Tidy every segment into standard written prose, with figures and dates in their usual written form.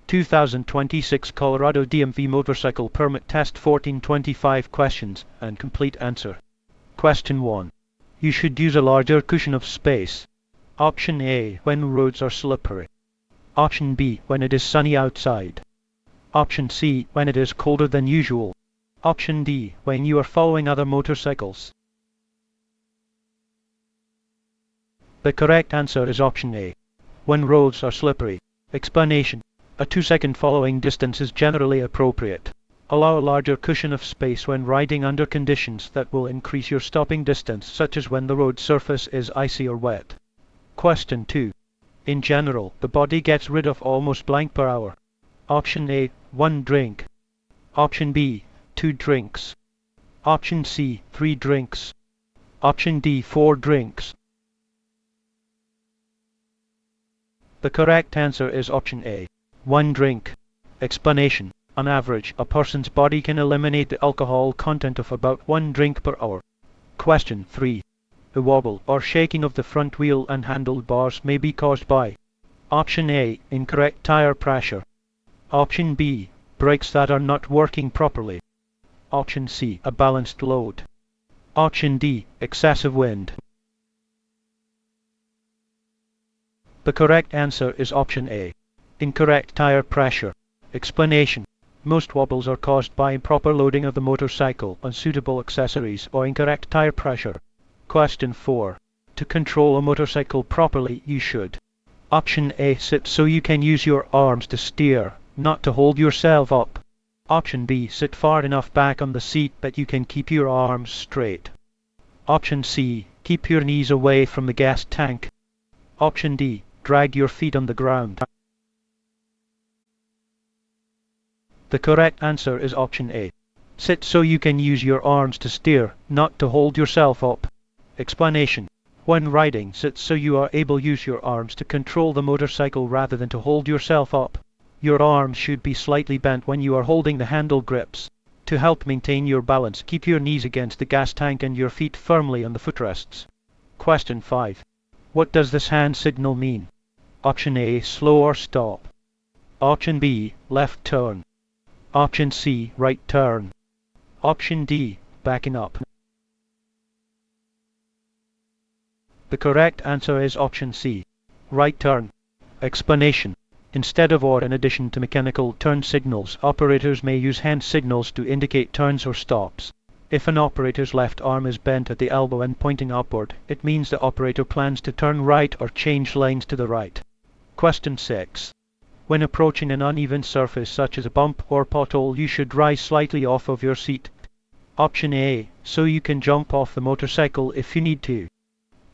2026 Colorado DMV Motorcycle Permit Test 1425 questions and complete answer. Question 1. You should use a larger cushion of space. Option A, when roads are slippery. Option B, when it is sunny outside. Option C, when it is colder than usual. Option D, when you are following other motorcycles. The correct answer is option A, when roads are slippery. Explanation. A 2-second following distance is generally appropriate. Allow a larger cushion of space when riding under conditions that will increase your stopping distance, such as when the road surface is icy or wet. Question 2. In general, the body gets rid of almost blank per hour. Option A, 1 drink. Option B, 2 drinks. Option C, 3 drinks. Option D, 4 drinks. The correct answer is option A, 1 drink. Explanation. On average, a person's body can eliminate the alcohol content of about 1 drink per hour. Question 3. The wobble or shaking of the front wheel and handlebars may be caused by option A, incorrect tire pressure. Option B, brakes that are not working properly. Option C, a balanced load. Option D, excessive wind. The correct answer is option A, incorrect tire pressure. Explanation. Most wobbles are caused by improper loading of the motorcycle, unsuitable accessories, or incorrect tire pressure. Question 4. To control a motorcycle properly, you should. Option A, sit so you can use your arms to steer, not to hold yourself up. Option B, sit far enough back on the seat that you can keep your arms straight. Option C, keep your knees away from the gas tank. Option D, drag your feet on the ground. The correct answer is option A. Sit so you can use your arms to steer, not to hold yourself up. Explanation. When riding, sit so you are able to use your arms to control the motorcycle rather than to hold yourself up. Your arms should be slightly bent when you are holding the handle grips. To help maintain your balance, keep your knees against the gas tank and your feet firmly on the footrests. Question 5. What does this hand signal mean? Option A, slow or stop. Option B, left turn. Option C, right turn. Option D, backing up. The correct answer is option C, right turn. Explanation. Instead of or in addition to mechanical turn signals, operators may use hand signals to indicate turns or stops. If an operator's left arm is bent at the elbow and pointing upward, it means the operator plans to turn right or change lanes to the right. Question 6. When approaching an uneven surface such as a bump or pothole, you should rise slightly off of your seat. Option A, so you can jump off the motorcycle if you need to.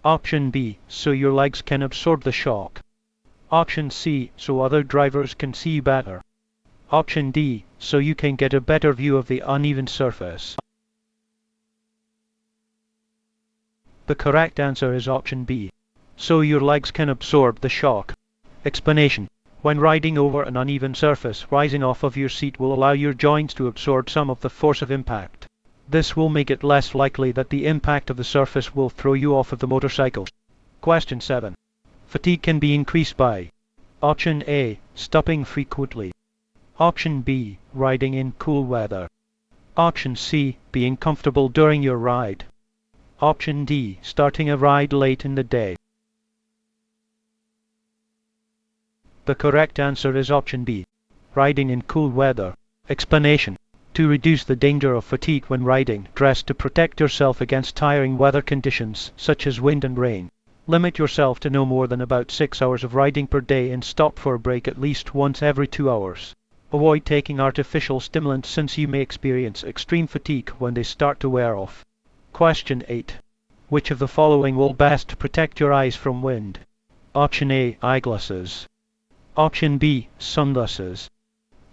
Option B, so your legs can absorb the shock. Option C, so other drivers can see you better. Option D, so you can get a better view of the uneven surface. The correct answer is option B, so your legs can absorb the shock. Explanation. When riding over an uneven surface, rising off of your seat will allow your joints to absorb some of the force of impact. This will make it less likely that the impact of the surface will throw you off of the motorcycle. Question 7. Fatigue can be increased by option A, stopping frequently. Option B, riding in cool weather. Option C, being comfortable during your ride. Option D, starting a ride late in the day. The correct answer is option B, riding in cool weather. Explanation. To reduce the danger of fatigue when riding, dress to protect yourself against tiring weather conditions, such as wind and rain. Limit yourself to no more than about 6 hours of riding per day and stop for a break at least once every 2 hours. Avoid taking artificial stimulants since you may experience extreme fatigue when they start to wear off. Question 8. Which of the following will best protect your eyes from wind? Option A, eyeglasses. Option B, sunglasses.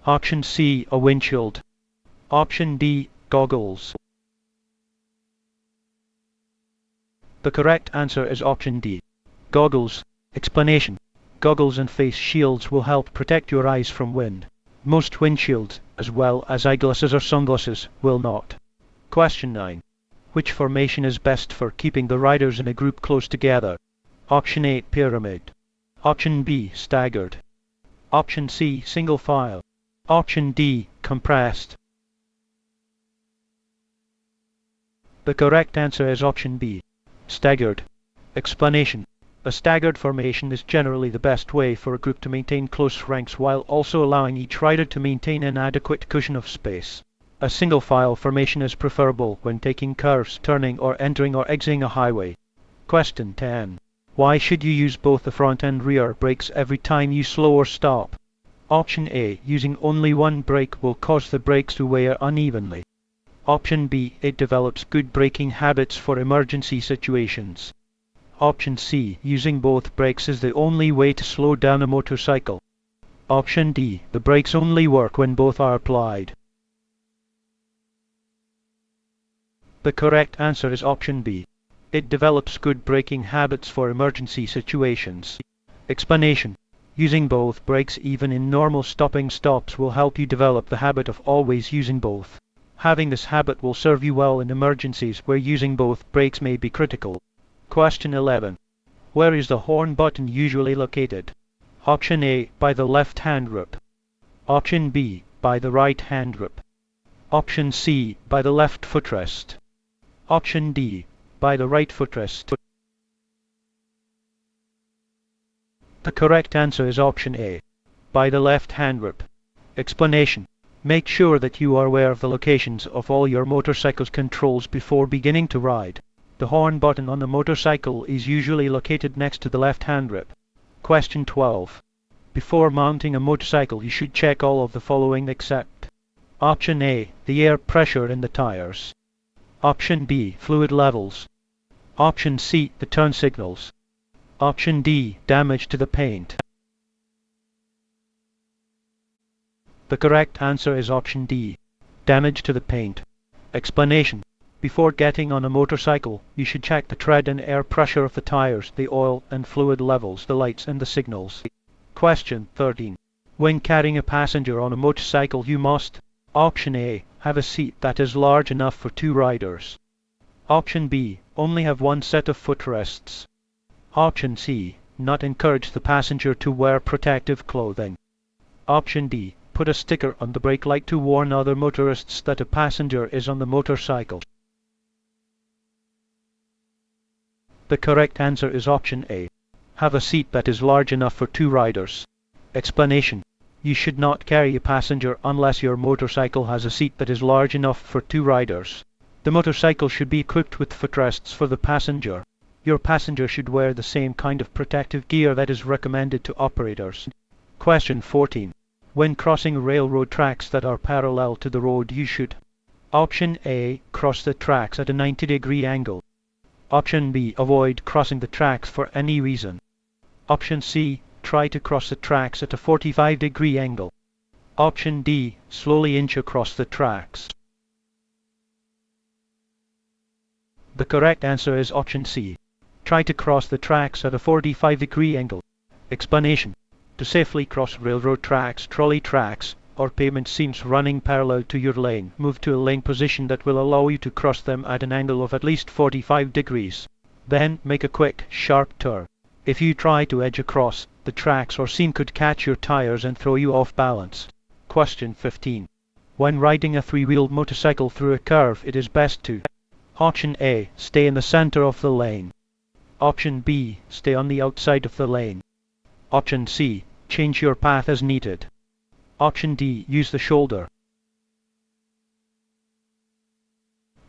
Option C, a windshield. Option D, goggles. The correct answer is option D, goggles. Explanation. Goggles and face shields will help protect your eyes from wind. Most windshields, as well as eyeglasses or sunglasses, will not. Question 9. Which formation is best for keeping the riders in a group close together? Option A, pyramid. Option B, staggered. Option C, single file. Option D, compressed. The correct answer is option B, staggered. Explanation. A staggered formation is generally the best way for a group to maintain close ranks while also allowing each rider to maintain an adequate cushion of space. A single file formation is preferable when taking curves, turning or entering or exiting a highway. Question 10. Why should you use both the front and rear brakes every time you slow or stop? Option A. Using only one brake will cause the brakes to wear unevenly. Option B. It develops good braking habits for emergency situations. Option C. Using both brakes is the only way to slow down a motorcycle. Option D. The brakes only work when both are applied. The correct answer is option B. It develops good braking habits for emergency situations. Explanation. Using both brakes even in normal stopping stops will help you develop the habit of always using both. Having this habit will serve you well in emergencies where using both brakes may be critical. Question 11. Where is the horn button usually located? Option A. By the left hand grip. Option B. By the right hand grip. Option C. By the left footrest. Option D. By the right footrest. The correct answer is option A, by the left hand grip. Explanation. Make sure that you are aware of the locations of all your motorcycle's controls before beginning to ride. The horn button on the motorcycle is usually located next to the left hand grip. Question 12. Before mounting a motorcycle you should check all of the following except: Option A. The air pressure in the tires. Option B. Fluid levels. Option C. The turn signals. Option D. Damage to the paint. The correct answer is option D, damage to the paint. Explanation. Before getting on a motorcycle, you should check the tread and air pressure of the tires, the oil and fluid levels, the lights and the signals. Question 13. When carrying a passenger on a motorcycle you must: Option A. Have a seat that is large enough for 2 riders. Option B. Only have one set of footrests. Option C. Not encourage the passenger to wear protective clothing. Option D. Put a sticker on the brake light to warn other motorists that a passenger is on the motorcycle. The correct answer is option A. Have a seat that is large enough for 2 riders. Explanation. You should not carry a passenger unless your motorcycle has a seat that is large enough for 2 riders. The motorcycle should be equipped with footrests for the passenger. Your passenger should wear the same kind of protective gear that is recommended to operators. Question 14. When crossing railroad tracks that are parallel to the road you should: Option A. Cross the tracks at a 90-degree angle. Option B. Avoid crossing the tracks for any reason. Option C. Try to cross the tracks at a 45-degree angle. Option D. Slowly inch across the tracks. The correct answer is option C. Try to cross the tracks at a 45-degree angle. Explanation. To safely cross railroad tracks, trolley tracks, or pavement seams running parallel to your lane, move to a lane position that will allow you to cross them at an angle of at least 45 degrees. Then make a quick, sharp turn. If you try to edge across, the tracks or seam could catch your tires and throw you off balance. Question 15. When riding a 3-wheeled motorcycle through a curve it is best to: Option A. Stay in the center of the lane. Option B. Stay on the outside of the lane. Option C. Change your path as needed. Option D. Use the shoulder.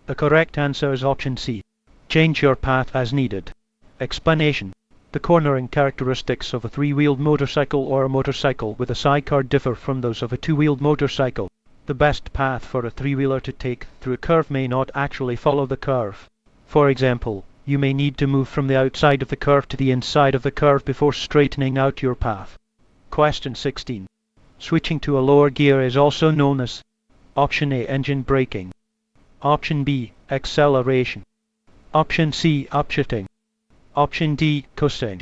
The correct answer is option C. Change your path as needed. Explanation. The cornering characteristics of a 3-wheeled motorcycle or a motorcycle with a sidecar differ from those of a 2-wheeled motorcycle. The best path for a 3-wheeler to take through a curve may not actually follow the curve. For example, you may need to move from the outside of the curve to the inside of the curve before straightening out your path. Question 16. Switching to a lower gear is also known as: Option A. Engine braking. Option B. Acceleration. Option C. Upshifting. Option D. Coasting.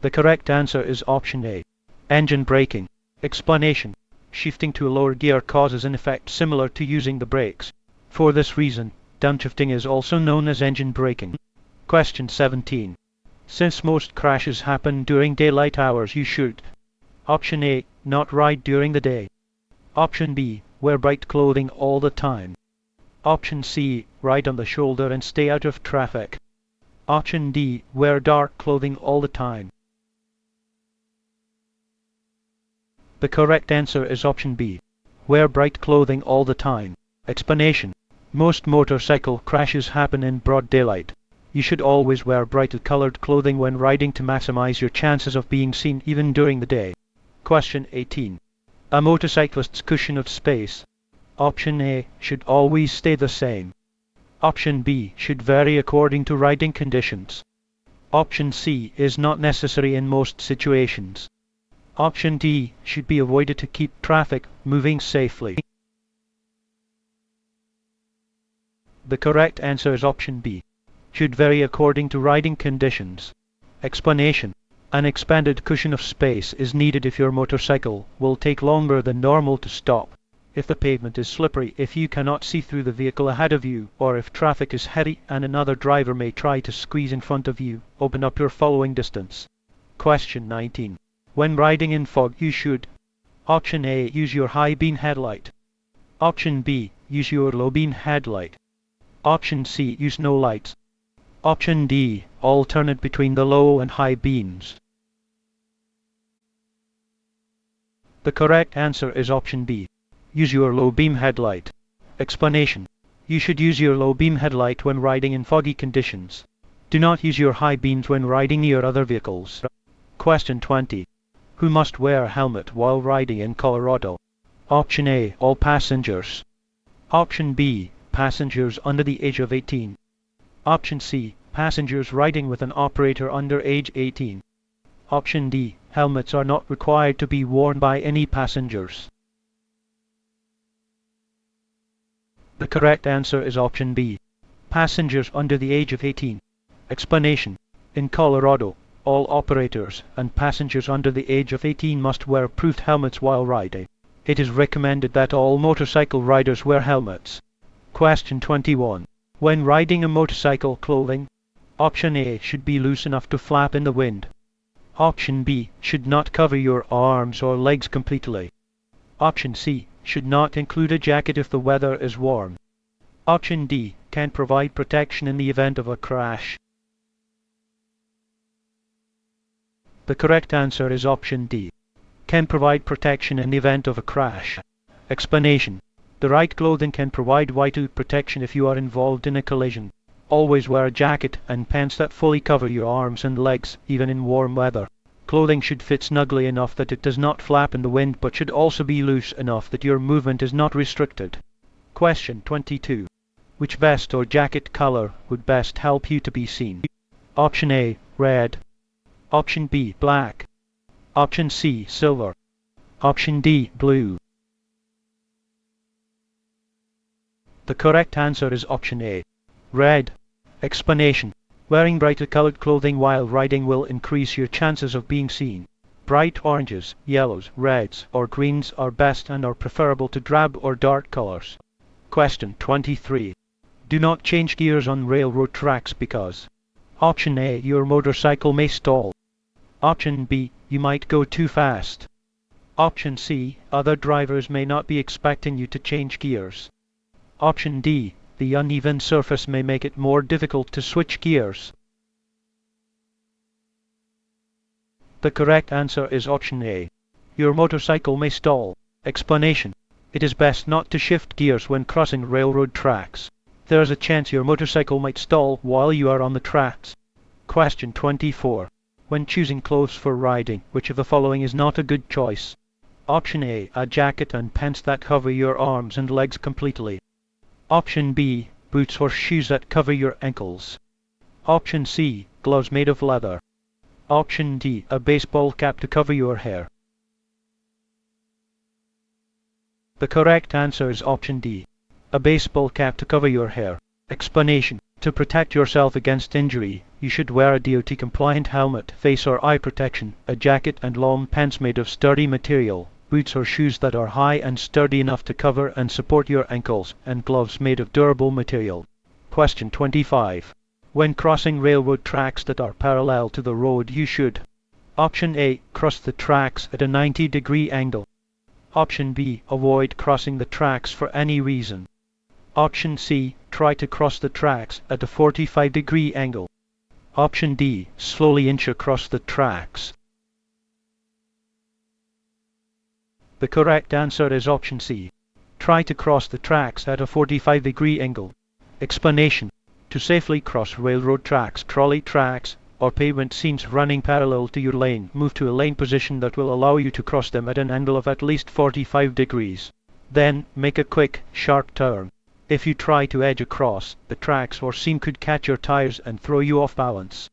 The correct answer is option A. Engine braking. Explanation. Shifting to a lower gear causes an effect similar to using the brakes. For this reason, downshifting is also known as engine braking. Question 17. Since most crashes happen during daylight hours, you should: Option A, not ride during the day. Option B, wear bright clothing all the time. Option C, ride on the shoulder and stay out of traffic. Option D, wear dark clothing all the time. The correct answer is option B, wear bright clothing all the time. Explanation: most motorcycle crashes happen in broad daylight. You should always wear bright colored clothing when riding to maximize your chances of being seen even during the day. Question 18. A motorcyclist's cushion of space. Option A, should always stay the same. Option B, should vary according to riding conditions. Option C, is not necessary in most situations. Option D, should be avoided to keep traffic moving safely. The correct answer is option B, should vary according to riding conditions. Explanation: an expanded cushion of space is needed if your motorcycle will take longer than normal to stop, if the pavement is slippery, if you cannot see through the vehicle ahead of you, or if traffic is heavy and another driver may try to squeeze in front of you. Open up your following distance. Question 19. When riding in fog, you should: Option A, use your high beam headlight. Option B, use your low beam headlight. Option C, use no lights. Option D, alternate between the low and high beams. The correct answer is option B, use your low beam headlight. Explanation: you should use your low beam headlight when riding in foggy conditions. Do not use your high beams when riding near other vehicles. Question 20. Who must wear a helmet while riding in Colorado? Option A, all passengers. Option B, passengers under the age of 18. Option C, passengers riding with an operator under age 18. Option D, helmets are not required to be worn by any passengers. The correct answer is option B, passengers under the age of 18. Explanation: in Colorado, all operators and passengers under the age of 18 must wear proofed helmets while riding. It is recommended that all motorcycle riders wear helmets. Question 21. When riding a motorcycle, clothing. Option A, should be loose enough to flap in the wind. Option B, should not cover your arms or legs completely. Option C, should not include a jacket if the weather is warm. Option D, can provide protection in the event of a crash. The correct answer is option D, can provide protection in the event of a crash. Explanation: the right clothing can provide vital protection if you are involved in a collision. Always wear a jacket and pants that fully cover your arms and legs, even in warm weather. Clothing should fit snugly enough that it does not flap in the wind, but should also be loose enough that your movement is not restricted. Question 22. Which vest or jacket color would best help you to be seen? Option A, red. Option B, black. Option C, silver. Option D, blue. The correct answer is option A, red. Explanation: wearing brighter colored clothing while riding will increase your chances of being seen. Bright oranges, yellows, reds, or greens are best and are preferable to drab or dark colors. Question 23. Do not change gears on railroad tracks because: Option A, your motorcycle may stall. Option B, you might go too fast. Option C, other drivers may not be expecting you to change gears. Option D, the uneven surface may make it more difficult to switch gears. The correct answer is option A, your motorcycle may stall. Explanation: it is best not to shift gears when crossing railroad tracks. There is a chance your motorcycle might stall while you are on the tracks. Question 24. When choosing clothes for riding, which of the following is not a good choice? Option A, a jacket and pants that cover your arms and legs completely. Option B, boots or shoes that cover your ankles. Option C, gloves made of leather. Option D, a baseball cap to cover your hair. The correct answer is option D, a baseball cap to cover your hair. Explanation: to protect yourself against injury, you should wear a DOT-compliant helmet, face or eye protection, a jacket and long pants made of sturdy material, boots or shoes that are high and sturdy enough to cover and support your ankles, and gloves made of durable material. Question 25. When crossing railroad tracks that are parallel to the road, you should: Option A. Cross the tracks at a 90-degree angle. Option B. Avoid crossing the tracks for any reason. Option C. Try to cross the tracks at a 45-degree angle. Option D. Slowly inch across the tracks. The correct answer is option C. Try to cross the tracks at a 45-degree angle. Explanation: to safely cross railroad tracks, trolley tracks, or pavement scenes running parallel to your lane, move to a lane position that will allow you to cross them at an angle of at least 45 degrees. Then, make a quick, sharp turn. If you try to edge across, the tracks or seam could catch your tires and throw you off balance.